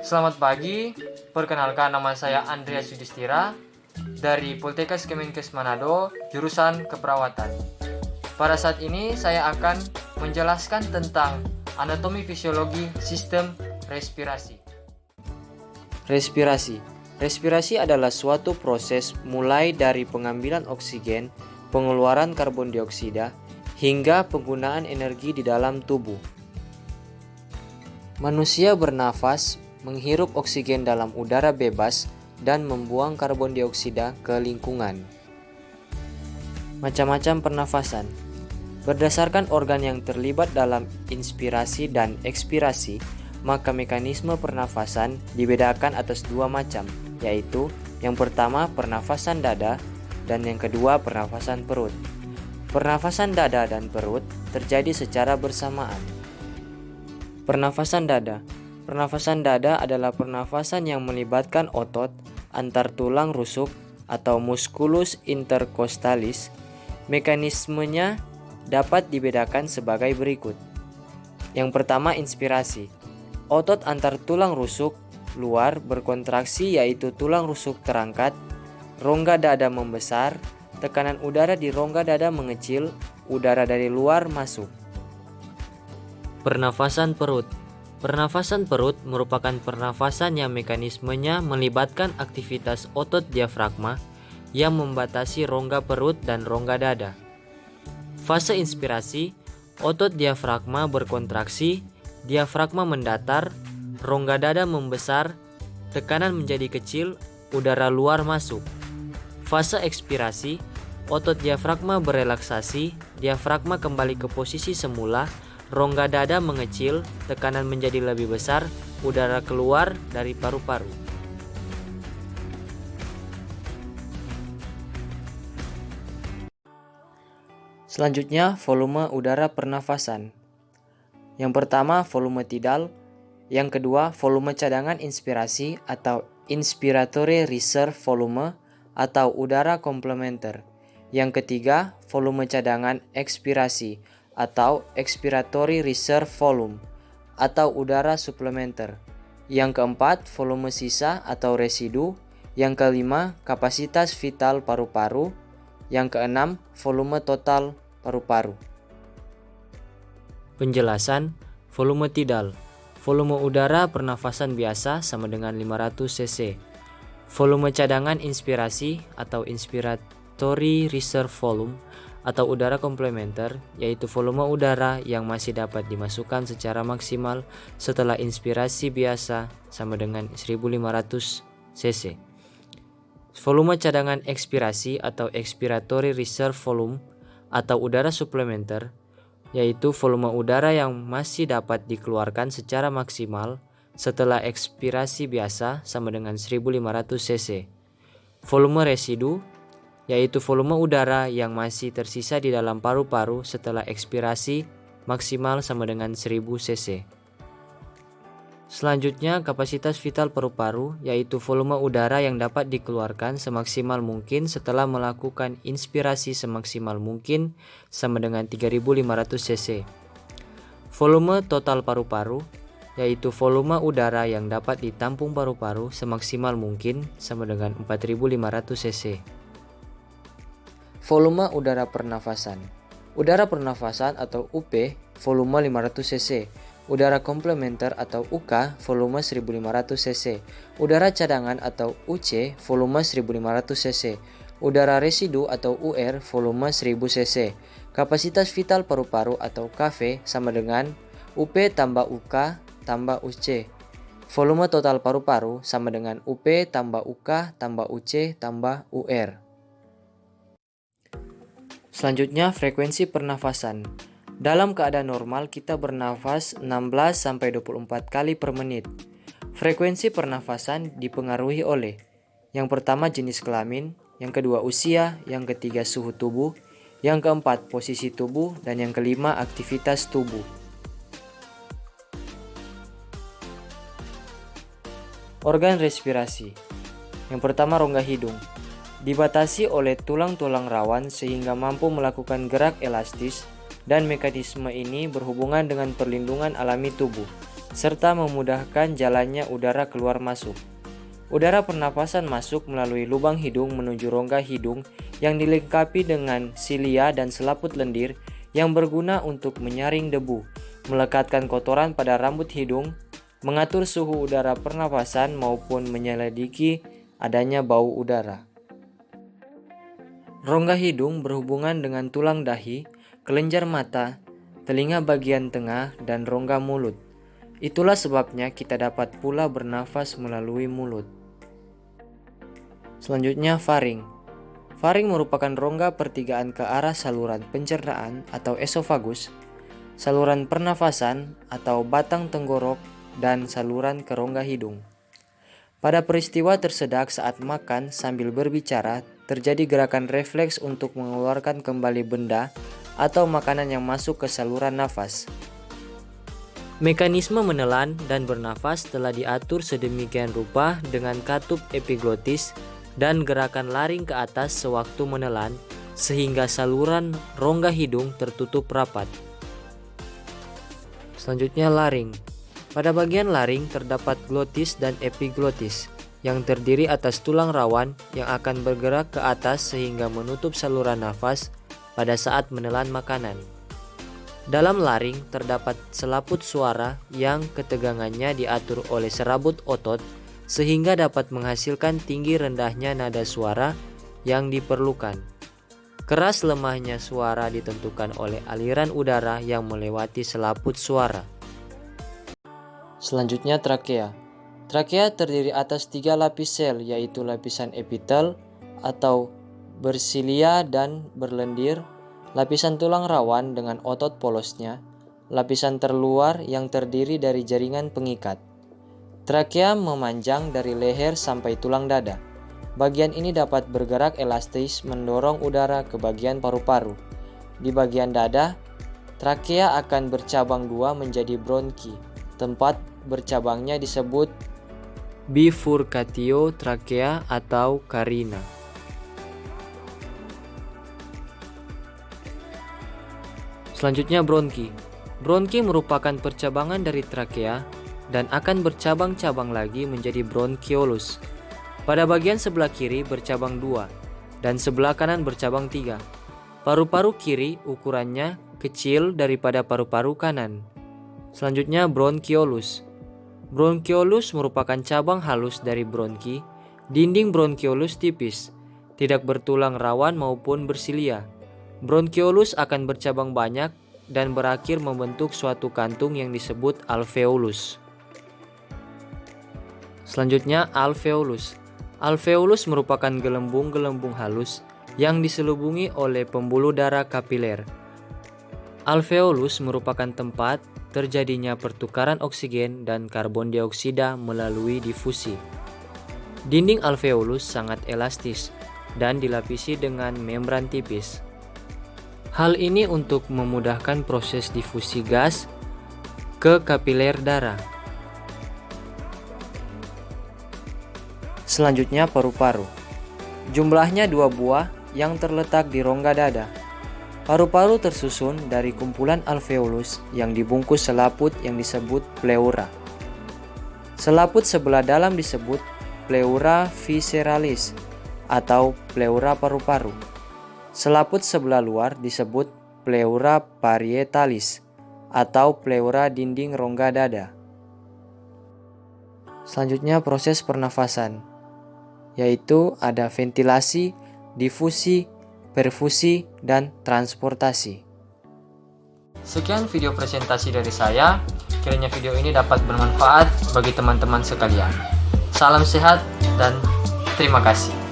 Selamat pagi, perkenalkan nama saya Andreas Yudhistira dari Poltekkes Kemenkes Manado, jurusan keperawatan. Pada saat ini saya akan menjelaskan tentang anatomi fisiologi sistem respirasi. Respirasi adalah suatu proses mulai dari pengambilan oksigen, pengeluaran karbon dioksida, hingga penggunaan energi di dalam tubuh. Manusia bernafas, menghirup oksigen dalam udara bebas, dan membuang karbon dioksida ke lingkungan. Macam-macam pernafasan. Berdasarkan organ yang terlibat dalam inspirasi dan ekspirasi, maka mekanisme pernafasan dibedakan atas dua macam, yaitu yang pertama pernafasan dada dan yang kedua pernafasan perut. Pernafasan dada dan perut terjadi secara bersamaan. Pernafasan dada. Pernafasan dada adalah pernafasan yang melibatkan otot antar tulang rusuk atau musculus intercostalis. Mekanismenya dapat dibedakan sebagai berikut. Yang pertama, inspirasi. Otot antar tulang rusuk luar berkontraksi, yaitu tulang rusuk terangkat, rongga dada membesar, tekanan udara di rongga dada mengecil, udara dari luar masuk. Pernafasan perut. Pernafasan perut merupakan pernafasan yang mekanismenya melibatkan aktivitas otot diafragma yang membatasi rongga perut dan rongga dada. Fase inspirasi, otot diafragma berkontraksi, diafragma mendatar, rongga dada membesar, tekanan menjadi kecil, udara luar masuk. Fase ekspirasi, otot diafragma berelaksasi, diafragma kembali ke posisi semula, rongga dada mengecil, tekanan menjadi lebih besar, udara keluar dari paru-paru. Selanjutnya, volume udara pernafasan. Yang pertama, volume tidal. Yang kedua, volume cadangan inspirasi atau inspiratory reserve volume atau udara komplementer. Yang ketiga, volume cadangan ekspirasi atau expiratory reserve volume atau udara suplementer. Yang keempat, volume sisa atau residu. Yang kelima, kapasitas vital paru-paru. Yang keenam, volume total paru-paru. Penjelasan, volume tidal. Volume udara pernafasan biasa sama dengan 500 cc. Volume cadangan inspirasi atau inspiratory reserve volume atau udara komplementer, yaitu volume udara yang masih dapat dimasukkan secara maksimal setelah inspirasi biasa sama dengan 1500 cc. Volume cadangan ekspirasi atau expiratory reserve volume atau udara suplementer, yaitu volume udara yang masih dapat dikeluarkan secara maksimal setelah ekspirasi biasa sama dengan 1500 cc. Volume residu, yaitu volume udara yang masih tersisa di dalam paru-paru setelah ekspirasi maksimal sama dengan 1000 cc. Selanjutnya, kapasitas vital paru-paru, yaitu volume udara yang dapat dikeluarkan semaksimal mungkin setelah melakukan inspirasi semaksimal mungkin sama dengan 3500 cc. Volume total paru-paru, yaitu volume udara yang dapat ditampung paru-paru semaksimal mungkin sama dengan 4500 cc. Volume udara pernafasan. Udara pernafasan atau UP volume 500 cc. Udara komplementer atau UK volume 1500 cc. Udara cadangan atau UC volume 1500 cc. Udara residu atau UR volume 1000 cc. Kapasitas vital paru-paru atau KV sama dengan UP tambah UK tambah UC. Volume total paru-paru sama dengan UP tambah UK tambah UC tambah UR. Selanjutnya, frekuensi pernafasan. Dalam keadaan normal, kita bernafas 16-24 kali per menit. Frekuensi pernafasan dipengaruhi oleh yang pertama jenis kelamin, yang kedua usia, yang ketiga suhu tubuh, yang keempat posisi tubuh, dan yang kelima aktivitas tubuh. Organ respirasi. Yang pertama, rongga hidung. Dibatasi oleh tulang-tulang rawan sehingga mampu melakukan gerak elastis dan mekanisme ini berhubungan dengan perlindungan alami tubuh. serta memudahkan jalannya udara keluar masuk. Udara pernapasan masuk melalui lubang hidung menuju rongga hidung yang dilengkapi dengan silia dan selaput lendir yang berguna untuk menyaring debu, melekatkan kotoran pada rambut hidung, mengatur suhu udara pernapasan maupun menyelidiki adanya bau udara. Rongga hidung berhubungan dengan tulang dahi, kelenjar mata, telinga bagian tengah, dan rongga mulut. Itulah sebabnya kita dapat pula bernafas melalui mulut. Selanjutnya faring. Faring merupakan rongga pertigaan ke arah saluran pencernaan atau esofagus, saluran pernafasan atau batang tenggorok, dan saluran ke rongga hidung. Pada peristiwa tersedak saat makan sambil berbicara, terjadi gerakan refleks untuk mengeluarkan kembali benda atau makanan yang masuk ke saluran nafas. Mekanisme menelan dan bernafas telah diatur sedemikian rupa dengan katup epiglotis dan gerakan laring ke atas sewaktu menelan, sehingga saluran rongga hidung tertutup rapat. Selanjutnya laring. Pada bagian laring terdapat glotis dan epiglotis yang terdiri atas tulang rawan yang akan bergerak ke atas sehingga menutup saluran nafas pada saat menelan makanan. Dalam laring terdapat selaput suara yang ketegangannya diatur oleh serabut otot sehingga dapat menghasilkan tinggi rendahnya nada suara yang diperlukan. Keras lemahnya suara ditentukan oleh aliran udara yang melewati selaput suara. Selanjutnya trakea. Trakea terdiri atas 3 lapis sel, yaitu lapisan epitel atau bersilia dan berlendir, lapisan tulang rawan dengan otot polosnya, lapisan terluar yang terdiri dari jaringan pengikat. Trakea memanjang dari leher sampai tulang dada. Bagian ini dapat bergerak elastis mendorong udara ke bagian paru-paru. Di bagian dada, trakea akan bercabang 2 menjadi bronki. Tempat bercabangnya disebut bifurcatio trakea atau carina. Selanjutnya bronki. Bronki merupakan percabangan dari trakea dan akan bercabang-cabang lagi menjadi bronkiolus. Pada bagian sebelah kiri bercabang 2 dan sebelah kanan bercabang 3. Paru-paru kiri ukurannya kecil daripada paru-paru kanan. Selanjutnya bronkiolus. Bronkiolus merupakan cabang halus dari bronki. Dinding bronkiolus tipis, tidak bertulang rawan maupun bersilia. Bronkiolus akan bercabang banyak dan berakhir membentuk suatu kantung yang disebut alveolus. Selanjutnya alveolus. Alveolus merupakan gelembung-gelembung halus yang diselubungi oleh pembuluh darah kapiler. Alveolus merupakan tempat terjadinya pertukaran oksigen dan karbon dioksida melalui difusi. Dinding alveolus sangat elastis dan dilapisi dengan membran tipis. Hal ini untuk memudahkan proses difusi gas ke kapiler darah. Selanjutnya paru-paru. Jumlahnya 2 buah yang terletak di rongga dada. Paru-paru tersusun dari kumpulan alveolus yang dibungkus selaput yang disebut pleura. Selaput sebelah dalam disebut pleura visceralis atau pleura paru-paru. Selaput sebelah luar disebut pleura parietalis atau pleura dinding rongga dada. Selanjutnya proses pernafasan, yaitu ada ventilasi, difusi, perfusi, dan transportasi. Sekian video presentasi dari saya. Kiranya video ini dapat bermanfaat bagi teman-teman sekalian. Salam sehat dan terima kasih.